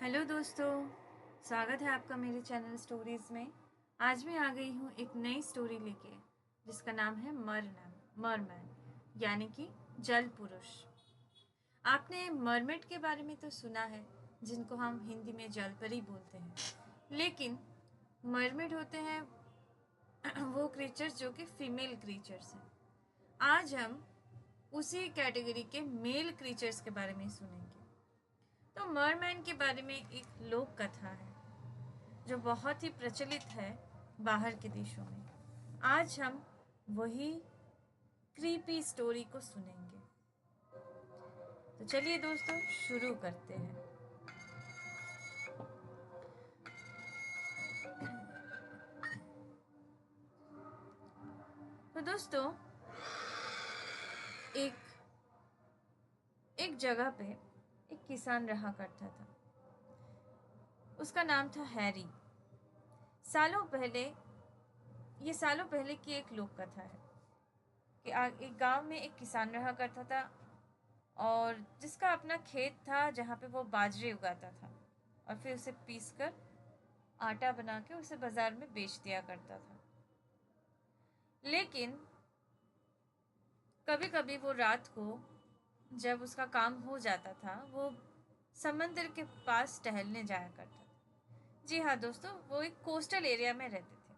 Hello दोस्तों, स्वागत है आपका मेरे चैनल स्टोरीज़ में। आज मैं आ गई हूँ एक नई स्टोरी लेके जिसका नाम है मरमैन यानी कि जल पुरुष। आपने मरमेड के बारे में तो सुना है, जिनको हम हिंदी में जलपरी बोलते हैं, लेकिन मरमेड होते हैं वो क्रीचर्स जो कि फीमेल क्रीचर्स हैं। आज हम उसी कैटेगरी के मेल क्रीचर्स के बारे में सुनेंगे। तो मरमैन के बारे में एक लोक कथा है जो बहुत ही प्रचलित है बाहर के देशों में। आज हम वही क्रीपी स्टोरी को सुनेंगे। तो चलिए दोस्तों, शुरू करते हैं। तो दोस्तों, एक एक जगह पे एक किसान रहा करता था। उसका नाम था हैरी। सालों पहले की एक लोक कथा है कि एक गांव में एक किसान रहा करता था और जिसका अपना खेत था जहाँ पे वो बाजरे उगाता था और फिर उसे पीसकर आटा बना के उसे बाजार में बेच दिया करता था। लेकिन कभी कभी वो रात को जब उसका काम हो जाता था वो समंदर के पास टहलने जाया करता था। जी हाँ दोस्तों, वो एक कोस्टल एरिया में रहते थे।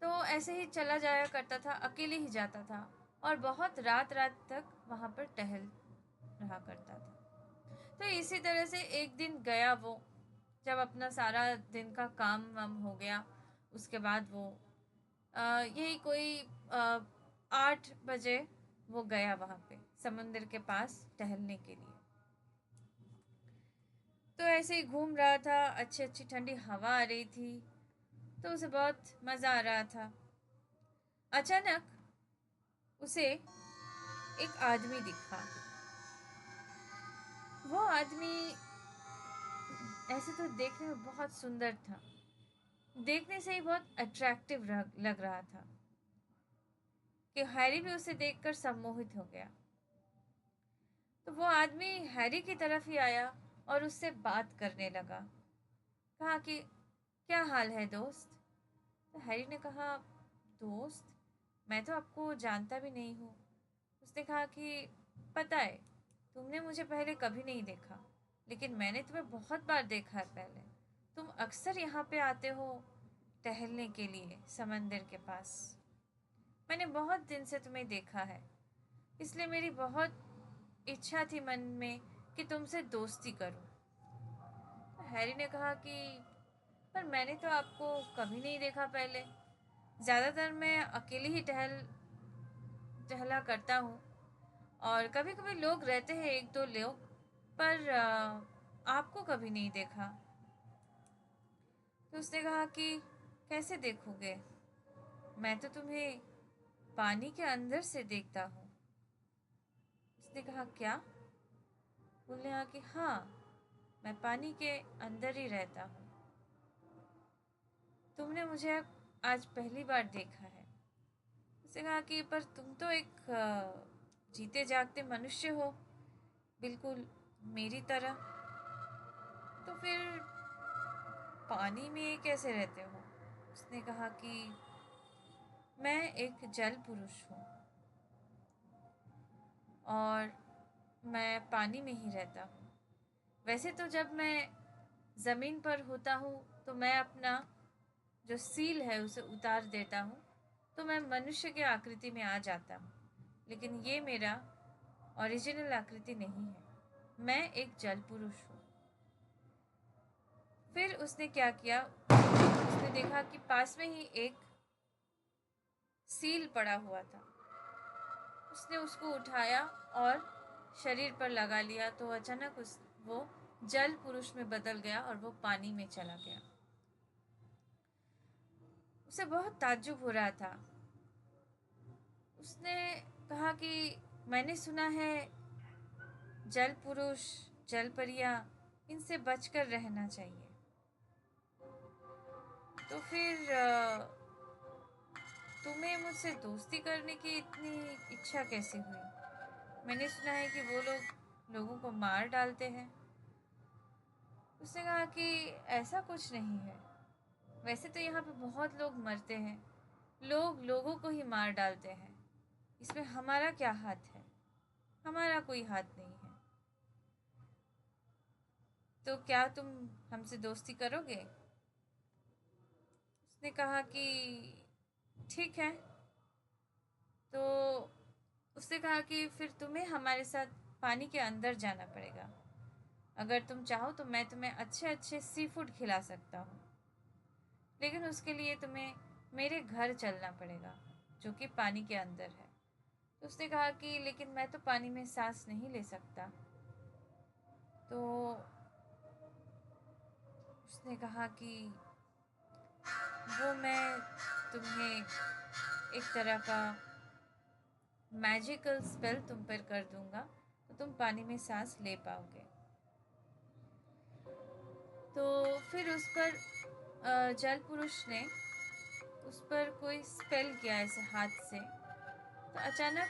तो ऐसे ही चला जाया करता था, अकेले ही जाता था और बहुत रात रात तक वहाँ पर टहल रहा करता था। तो इसी तरह से एक दिन गया वो, जब अपना सारा दिन का काम वाम हो गया, उसके बाद वो यही कोई 8 बजे वो गया वहाँ पे समुंदर के पास टहलने के लिए। तो ऐसे ही घूम रहा था, अच्छी अच्छी ठंडी हवा आ रही थी, तो उसे बहुत मज़ा आ रहा था। अचानक उसे एक आदमी दिखा। वो आदमी ऐसे तो देखने में बहुत सुंदर था, देखने से ही बहुत अट्रैक्टिव लग रहा था कि हैरी भी उसे देखकर सम्मोहित हो गया। तो वो आदमी हैरी की तरफ ही आया और उससे बात करने लगा। कहा कि क्या हाल है दोस्त। तो हैरी ने कहा, दोस्त, मैं तो आपको जानता भी नहीं हूँ। उसने कहा कि पता है, तुमने मुझे पहले कभी नहीं देखा, लेकिन मैंने तुम्हें बहुत बार देखा है पहले। तुम अक्सर यहाँ पे आते हो टहलने के लिए समंदर के पास। मैंने बहुत दिन से तुम्हें देखा है, इसलिए मेरी बहुत इच्छा थी मन में कि तुमसे दोस्ती करूं। तो हैरी ने कहा कि पर मैंने तो आपको कभी नहीं देखा पहले। ज़्यादातर मैं अकेले ही टहला करता हूँ और कभी कभी लोग रहते हैं, एक दो लोग, पर आपको कभी नहीं देखा। तो उसने कहा कि कैसे देखोगे, मैं तो तुम्हें पानी के अंदर से देखता हूँ। उसने कहा क्या। बोलने लगा कि हाँ, मैं पानी के अंदर ही रहता हूँ। तुमने मुझे आज पहली बार देखा है। उसने कहा कि पर तुम तो एक जीते जागते मनुष्य हो, बिल्कुल मेरी तरह। तो फिर पानी में कैसे रहते हो। उसने कहा कि मैं एक जल पुरुष हूँ और मैं पानी में ही रहता हूँ। वैसे तो जब मैं ज़मीन पर होता हूँ तो मैं अपना जो सील है उसे उतार देता हूँ, तो मैं मनुष्य की आकृति में आ जाता हूँ, लेकिन ये मेरा ओरिजिनल आकृति नहीं है। मैं एक जल पुरुष हूँ। फिर उसने क्या किया, उसने देखा कि पास में ही एक सील पड़ा हुआ था। उसने उसको उठाया और शरीर पर लगा लिया, तो अचानक वो जल पुरुष में बदल गया और वो पानी में चला गया। उसे बहुत ताज्जुब हो रहा था। उसने कहा कि मैंने सुना है जल पुरुष, जल परियां, इनसे बचकर रहना चाहिए। तो फिर तुम्हें मुझसे दोस्ती करने की इतनी इच्छा कैसे हुई। मैंने सुना है कि वो लोग लोगों को मार डालते हैं उसने कहा कि ऐसा कुछ नहीं है, वैसे तो यहाँ पे बहुत लोग मरते हैं, लोग लोगों को ही मार डालते हैं, इसमें हमारा क्या हाथ है? हमारा कोई हाथ नहीं है। तो क्या तुम हमसे दोस्ती करोगे? उसने कहा कि ठीक है। तो उसने कहा कि फिर तुम्हें हमारे साथ पानी के अंदर जाना पड़ेगा। अगर तुम चाहो तो मैं तुम्हें अच्छे अच्छे सी फूड खिला सकता हूँ, लेकिन उसके लिए तुम्हें मेरे घर चलना पड़ेगा, जो कि पानी के अंदर है। तो उसने कहा कि लेकिन मैं तो पानी में सांस नहीं ले सकता। तो उसने कहा कि वो मैं तुम्हें एक तरह का मैजिकल स्पेल तुम पर कर दूंगा, तो तुम पानी में सांस ले पाओगे। तो फिर उस पर जल पुरुष ने उस पर कोई स्पेल किया ऐसे हाथ से। तो अचानक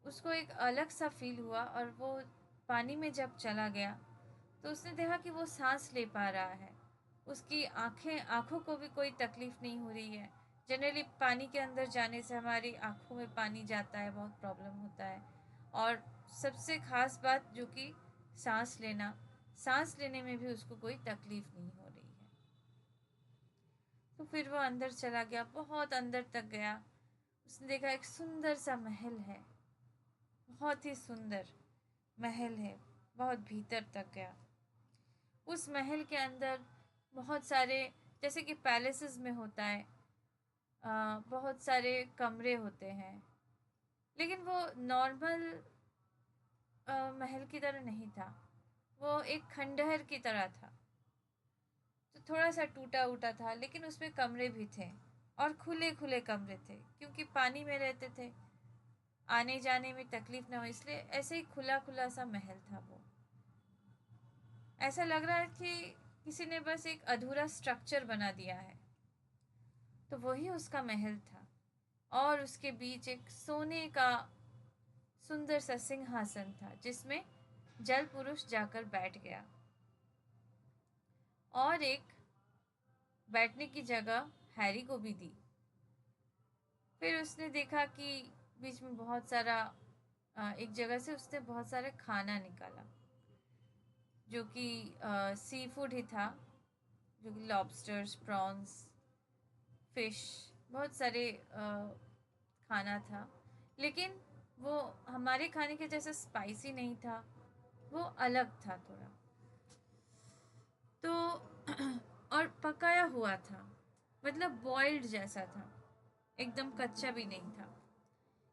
उसको एक अलग सा फील हुआ, और वो पानी में जब चला गया तो उसने देखा कि वो सांस ले पा रहा है। उसकी आँखों को भी कोई तकलीफ नहीं हो रही है। जनरली पानी के अंदर जाने से हमारी आँखों में पानी जाता है, बहुत प्रॉब्लम होता है। और सबसे ख़ास बात जो कि सांस लेने में भी उसको कोई तकलीफ नहीं हो रही है। तो फिर वो अंदर चला गया, बहुत अंदर तक गया। उसने देखा एक सुंदर सा महल है, बहुत ही सुंदर महल है। बहुत भीतर तक गया। उस महल के अंदर बहुत सारे, जैसे कि पैलेसेस में होता है, बहुत सारे कमरे होते हैं, लेकिन वो नॉर्मल महल की तरह नहीं था। वो एक खंडहर की तरह था, तो थोड़ा सा टूटा उटा था, लेकिन उसमें कमरे भी थे, और खुले खुले कमरे थे, क्योंकि पानी में रहते थे, आने जाने में तकलीफ ना हो, इसलिए ऐसे ही खुला खुला सा महल था वो। ऐसा लग रहा है कि किसी ने बस एक अधूरा स्ट्रक्चर बना दिया है। तो वही उसका महल था, और उसके बीच एक सोने का सुंदर सा सिंहासन था, जिसमें जल पुरुष जाकर बैठ गया, और एक बैठने की जगह हैरी को भी दी। फिर उसने देखा कि बीच में बहुत सारा एक जगह से उसने बहुत सारे खाना निकाला, जो कि सी फूड ही था, जो कि लॉबस्टर्स, प्रॉन्स, फिश, बहुत सारे खाना था। लेकिन वो हमारे खाने के जैसा स्पाइसी नहीं था, वो अलग था थोड़ा। तो और पकाया हुआ था, मतलब बॉइल्ड जैसा था, एकदम कच्चा भी नहीं था।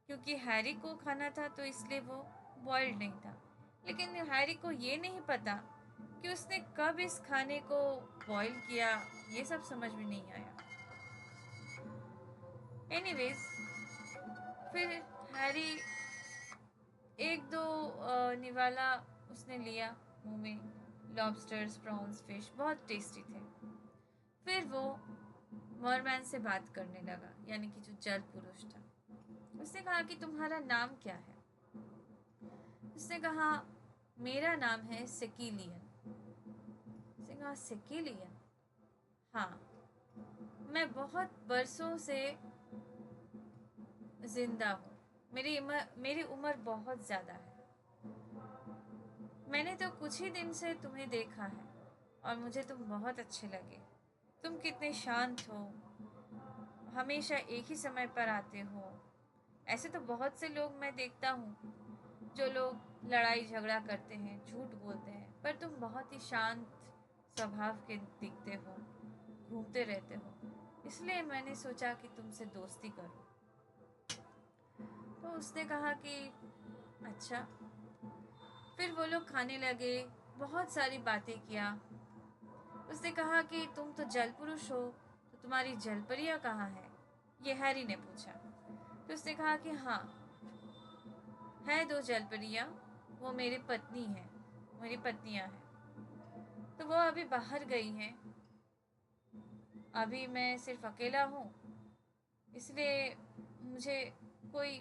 क्योंकि हैरी को खाना था तो इसलिए वो बॉइल्ड नहीं था। लेकिन हैरी को ये नहीं पता कि उसने कब इस खाने को बॉईल किया, ये सब समझ में नहीं आया। एनीवेज, फिर हैरी एक दो निवाला उसने लिया मुंह में, लॉबस्टर्स, प्रॉन्स, फिश बहुत टेस्टी थे। फिर वो मरमैन से बात करने लगा, यानी कि जो जल पुरुष था। उसने कहा कि तुम्हारा नाम क्या है? उसने कहा मेरा नाम है सेकिलियन। उसने कहा सेकिलियन? हाँ, मैं बहुत बरसों से जिंदा हूँ, मेरी उम्र बहुत ज़्यादा है। मैंने तो कुछ ही दिन से तुम्हें देखा है, और मुझे तुम बहुत अच्छे लगे। तुम कितने शांत हो, हमेशा एक ही समय पर आते हो। ऐसे तो बहुत से लोग मैं देखता हूँ, जो लोग लड़ाई झगड़ा करते हैं, झूठ बोलते हैं, पर तुम बहुत ही शांत स्वभाव के दिखते हो, घूमते रहते हो, इसलिए मैंने सोचा कि तुमसे दोस्ती करूं। तो उसने कहा कि अच्छा। फिर वो लोग खाने लगे, बहुत सारी बातें किया। उसने कहा कि तुम तो जल पुरुष हो, तो तुम्हारी जलपरियाँ कहाँ है? ये हैरी ने पूछा। तो उसने कहा कि हाँ, है दो जलपरियाँ, वो मेरी पत्नी है, मेरी पत्नियाँ हैं। तो वो अभी बाहर गई हैं, अभी मैं सिर्फ अकेला हूँ, इसलिए मुझे कोई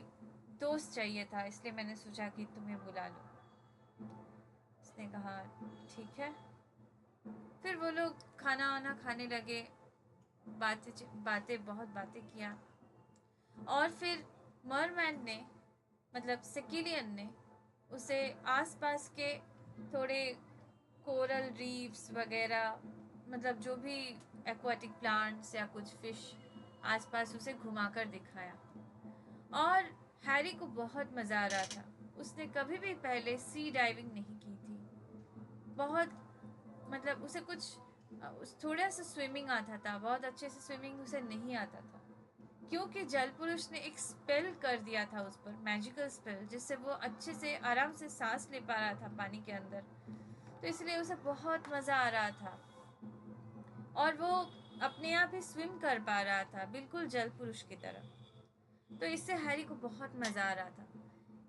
दोस्त चाहिए था, इसलिए मैंने सोचा कि तुम्हें बुला लूँ। उसने कहा ठीक है। फिर वो लोग खाना वाना खाने लगे, बहुत बातें किया। और फिर मरमैन ने, मतलब सिकिलियन ने, उसे आसपास के थोड़े कोरल रीफ्स वगैरह, मतलब जो भी एक्वाटिक प्लांट्स या कुछ फिश आसपास, उसे घुमाकर दिखाया। और हैरी को बहुत मज़ा आ रहा था। उसने कभी भी पहले सी डाइविंग नहीं की थी। बहुत, मतलब उसे थोड़ा सा स्विमिंग आता था, बहुत अच्छे से स्विमिंग उसे नहीं आता था, क्योंकि जल पुरुष ने एक स्पेल कर दिया था उस पर, मैजिकल स्पेल, जिससे वो अच्छे से आराम से सांस ले पा रहा था पानी के अंदर। तो इसलिए उसे बहुत मज़ा आ रहा था और वो अपने आप ही स्विम कर पा रहा था, बिल्कुल जल पुरुष की तरह। तो इससे हैरी को बहुत मज़ा आ रहा था।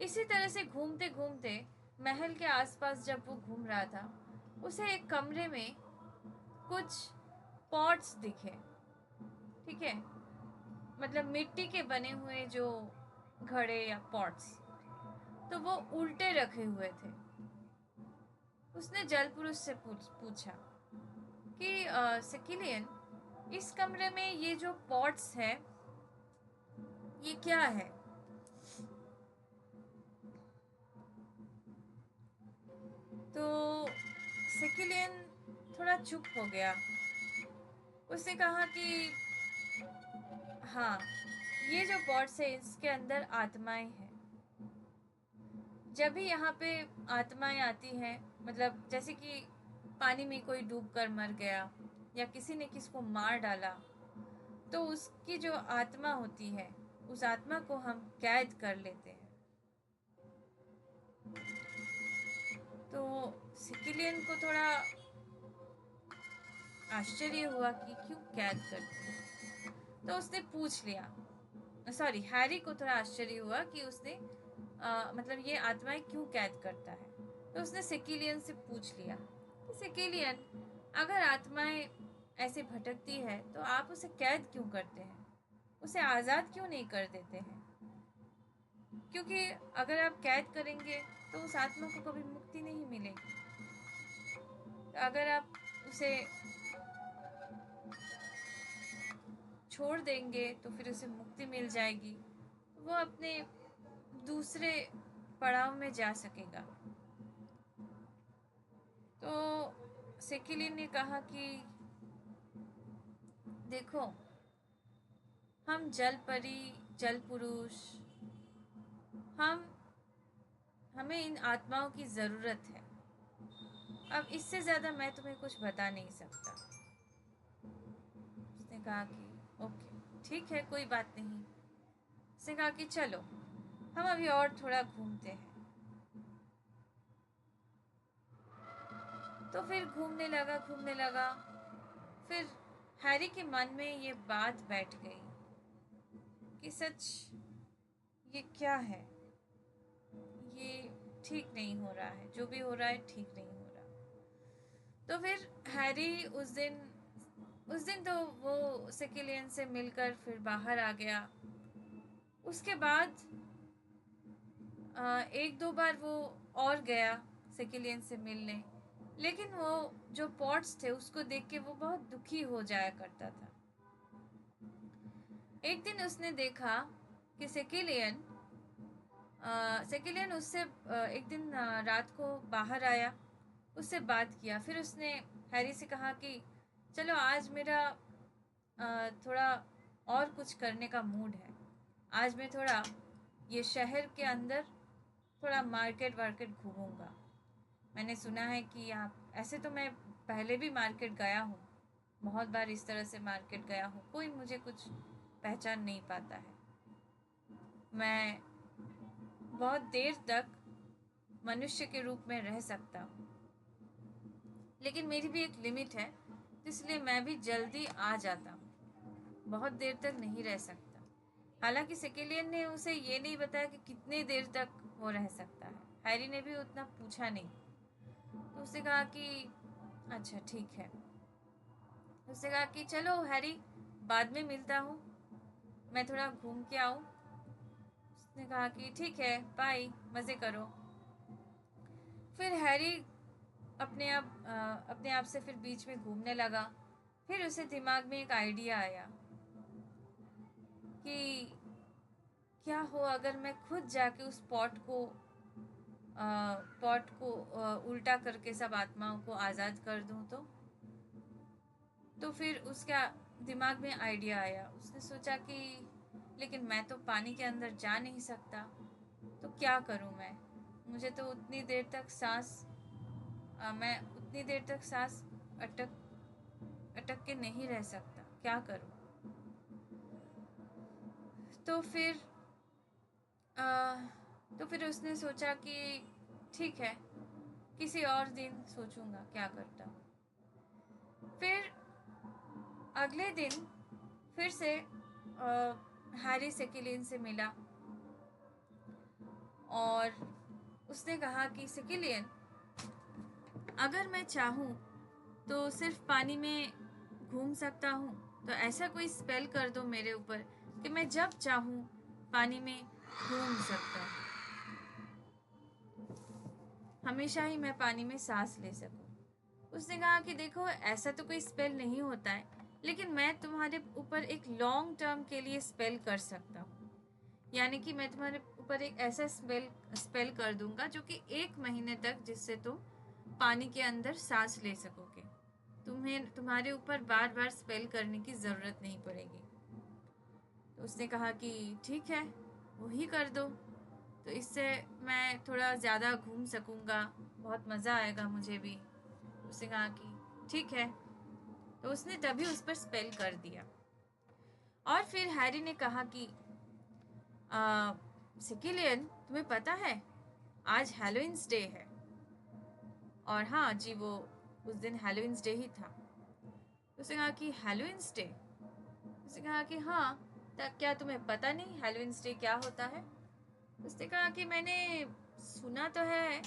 इसी तरह से घूमते घूमते महल के आसपास जब वो घूम रहा था, उसे एक कमरे में कुछ पॉट्स दिखे। ठीक है, मतलब मिट्टी के बने हुए जो घड़े या पॉट्स, तो वो उल्टे रखे हुए थे। उसने जल पुरुष से पूछा कि सिकिलियन, इस कमरे में ये जो पॉट्स है ये क्या है? तो सिकिलियन थोड़ा चुप हो गया। उसने कहा कि हाँ, ये जो पॉट्स है इसके अंदर आत्माएं हैं। जब भी यहाँ पे आत्माएं आती हैं, मतलब जैसे कि पानी में कोई डूब कर मर गया या किसी ने किसी को मार डाला, तो उसकी जो आत्मा होती है, उस आत्मा को हम कैद कर लेते हैं। तो सिकिलियन को थोड़ा आश्चर्य हुआ कि क्यों कैद करते हैं। तो उसने पूछ लिया, सॉरी, हैरी को थोड़ा आश्चर्य हुआ कि उसने मतलब ये आत्माएं क्यों कैद करता है। तो उसने सिकिलियन से पूछ लिया कि सिकिलियन, अगर आत्माएं ऐसे भटकती है तो आप उसे कैद क्यों करते हैं, उसे आज़ाद क्यों नहीं कर देते हैं? क्योंकि अगर आप कैद करेंगे तो उस आत्मा को कभी मुक्ति नहीं मिलेगी। तो अगर आप उसे छोड़ देंगे तो फिर उसे मुक्ति मिल जाएगी, वो अपने दूसरे पड़ाव में जा सकेगा। तो सेकिलिन ने कहा कि देखो, हम जल परी, जल पुरुष, हमें इन आत्माओं की ज़रूरत है। अब इससे ज़्यादा मैं तुम्हें कुछ बता नहीं सकता। उसने कहा कि ओके, ठीक है, कोई बात नहीं। उसने कहा कि चलो हम अभी और थोड़ा घूमते हैं। तो फिर घूमने लगा। फिर हैरी के मन में ये बात बैठ गई कि सच ये क्या है, ये ठीक नहीं हो रहा है, जो भी हो रहा है ठीक नहीं हो रहा। तो फिर हैरी उस दिन तो वो सिकिलियन से मिलकर फिर बाहर आ गया। उसके बाद एक दो बार वो और गया सिकिलियन से मिलने, लेकिन वो जो पॉट्स थे उसको देख के वो बहुत दुखी हो जाया करता था। एक दिन उसने देखा कि सेकिलियन उससे एक दिन रात को बाहर आया, उससे बात किया। फिर उसने हैरी से कहा कि चलो आज मेरा थोड़ा और कुछ करने का मूड है, आज मैं थोड़ा ये शहर के अंदर थोड़ा मार्केट वार्केट घूमूंगा। मैंने सुना है कि आप, ऐसे तो मैं पहले भी मार्केट गया हूँ, बहुत बार इस तरह से मार्केट गया हूँ, कोई मुझे कुछ पहचान नहीं पाता है। मैं बहुत देर तक मनुष्य के रूप में रह सकता हूँ, लेकिन मेरी भी एक लिमिट है, इसलिए मैं भी जल्दी आ जाता हूँ, बहुत देर तक नहीं रह सकता। हालांकि सिकिलियन ने उसे ये नहीं बताया कि कितने देर तक वो रह सकता है। हैरी ने भी उतना पूछा नहीं। तो उसने कहा कि अच्छा ठीक है। उसने कहा कि चलो हैरी, बाद में मिलता हूँ, मैं थोड़ा घूम के आऊँ। उसने कहा कि ठीक है, बाय, मज़े करो। फिर हैरी अपने आप से फिर बीच में घूमने लगा। फिर उसे दिमाग में एक आइडिया आया कि क्या हो अगर मैं खुद जाके उस पॉट को उल्टा करके सब आत्माओं को आज़ाद कर दूं। तो फिर उसका दिमाग में आइडिया आया। उसने सोचा कि लेकिन मैं तो पानी के अंदर जा नहीं सकता, तो क्या करूं मैं? मुझे तो मैं उतनी देर तक सांस अटक अटक के नहीं रह सकता, क्या करूं? तो फिर आ, तो फिर उसने सोचा कि ठीक है, किसी और दिन सोचूंगा क्या करता हूँ। फिर अगले दिन फिर से हैरी सेकिलियन से मिला और उसने कहा कि सेकिलियन, अगर मैं चाहूँ तो सिर्फ पानी में घूम सकता हूँ, तो ऐसा कोई स्पेल कर दो मेरे ऊपर कि मैं जब चाहूँ पानी में घूम सकता हूँ, हमेशा ही मैं पानी में सांस ले सकूँ। उसने कहा कि देखो, ऐसा तो कोई स्पेल नहीं होता है, लेकिन मैं तुम्हारे ऊपर एक लॉन्ग टर्म के लिए स्पेल कर सकता हूँ। यानी कि मैं तुम्हारे ऊपर एक ऐसा स्पेल कर दूंगा जो कि 1 महीने तक, जिससे तुम पानी के अंदर सांस ले सकोगे। तुम्हारे ऊपर बार बार स्पेल करने की ज़रूरत नहीं पड़ेगी। तो उसने कहा कि ठीक है, वही कर दो, तो इससे मैं थोड़ा ज़्यादा घूम सकूँगा, बहुत मज़ा आएगा मुझे भी। उसने कहा कि ठीक है, तो उसने तभी उस पर स्पेल कर दिया। और फिर हैरी ने कहा कि सिकिलियन, तुम्हें पता है आज हैलोइन्स डे है? और हाँ जी, वो उस दिन हैलोइन्स डे ही था। उसने कहा कि हैलोइन्स डे? उसने कहा कि हाँ, क्या तुम्हें पता नहीं हैलोइन्स डे क्या होता है? उसने कहा कि मैंने सुना तो है,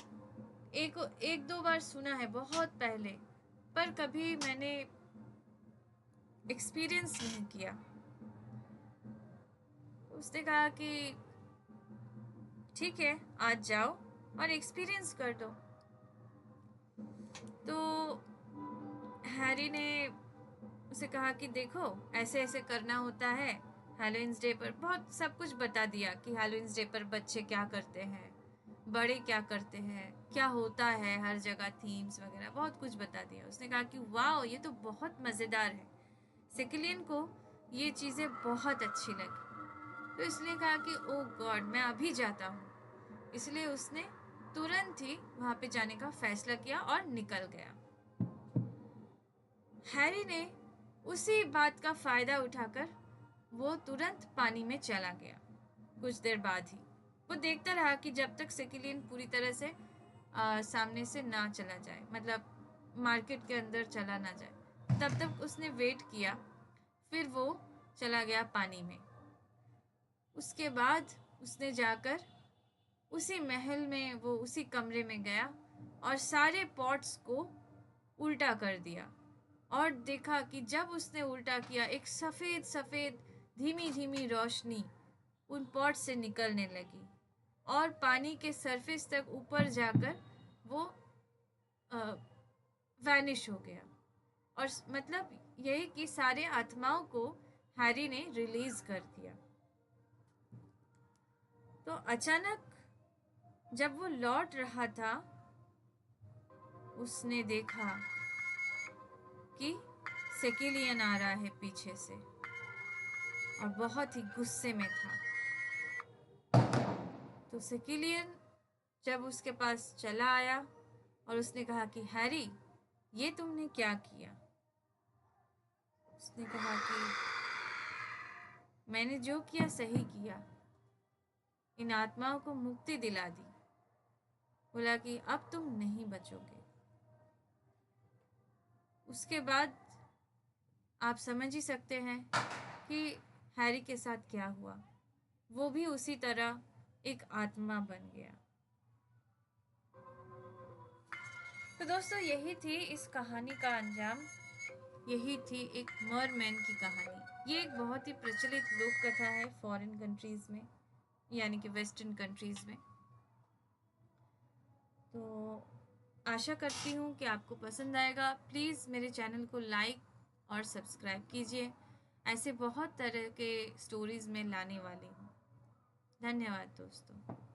एक दो बार सुना है बहुत पहले, पर कभी मैंने एक्सपीरियंस नहीं किया। उसने कहा कि ठीक है, आज जाओ और एक्सपीरियंस कर दो। तो हैरी ने उसे कहा कि देखो, ऐसे ऐसे करना होता है हैलोइन्स डे पर। बहुत सब कुछ बता दिया कि हैलोइन्स डे पर बच्चे क्या करते हैं, बड़े क्या करते हैं, क्या होता है, हर जगह थीम्स वगैरह बहुत कुछ बता दिया। उसने कहा कि वाह, ये तो बहुत मज़ेदार है। सेकिलियन को ये चीज़ें बहुत अच्छी लगी, तो इसलिए कहा कि ओ गॉड, मैं अभी जाता हूँ। इसलिए उसने तुरंत ही वहाँ पे जाने का फैसला किया और निकल गया। हैरी ने उसी बात का फ़ायदा उठाकर वो तुरंत पानी में चला गया। कुछ देर बाद ही वो देखता रहा कि जब तक सेकिलियन पूरी तरह से सामने से ना चला जाए, मतलब मार्केट के अंदर चला ना जाए, तब तक उसने वेट किया। फिर वो चला गया पानी में। उसके बाद उसने जाकर उसी महल में, वो उसी कमरे में गया और सारे पॉट्स को उल्टा कर दिया और देखा कि जब उसने उल्टा किया, एक सफ़ेद सफ़ेद धीमी धीमी रोशनी उन पॉट से निकलने लगी और पानी के सरफेस तक ऊपर जाकर वो वैनिश हो गया। और मतलब यही कि सारे आत्माओं को हैरी ने रिलीज कर दिया। तो अचानक जब वो लौट रहा था, उसने देखा कि सेकिलियन आ रहा है पीछे से और बहुत ही गुस्से में था। तो सेकिलियन जब उसके पास चला आया और उसने कहा कि हैरी, ये तुमने क्या किया? उसने कहा कि मैंने जो किया सही किया, इन आत्माओं को मुक्ति दिला दी। बोला कि अब तुम नहीं बचोगे। उसके बाद आप समझ ही सकते हैं कि हैरी के साथ क्या हुआ। वो भी उसी तरह एक आत्मा बन गया। तो दोस्तों, यही थी इस कहानी का अंजाम। यही थी एक मरमैन की कहानी। ये एक बहुत ही प्रचलित लोक कथा है फॉरेन कंट्रीज में, यानी कि वेस्टर्न कंट्रीज में। तो आशा करती हूँ कि आपको पसंद आएगा। प्लीज़ मेरे चैनल को लाइक और सब्सक्राइब कीजिए। ऐसे बहुत तरह के स्टोरीज़ मैं लाने वाली हूँ। धन्यवाद दोस्तों।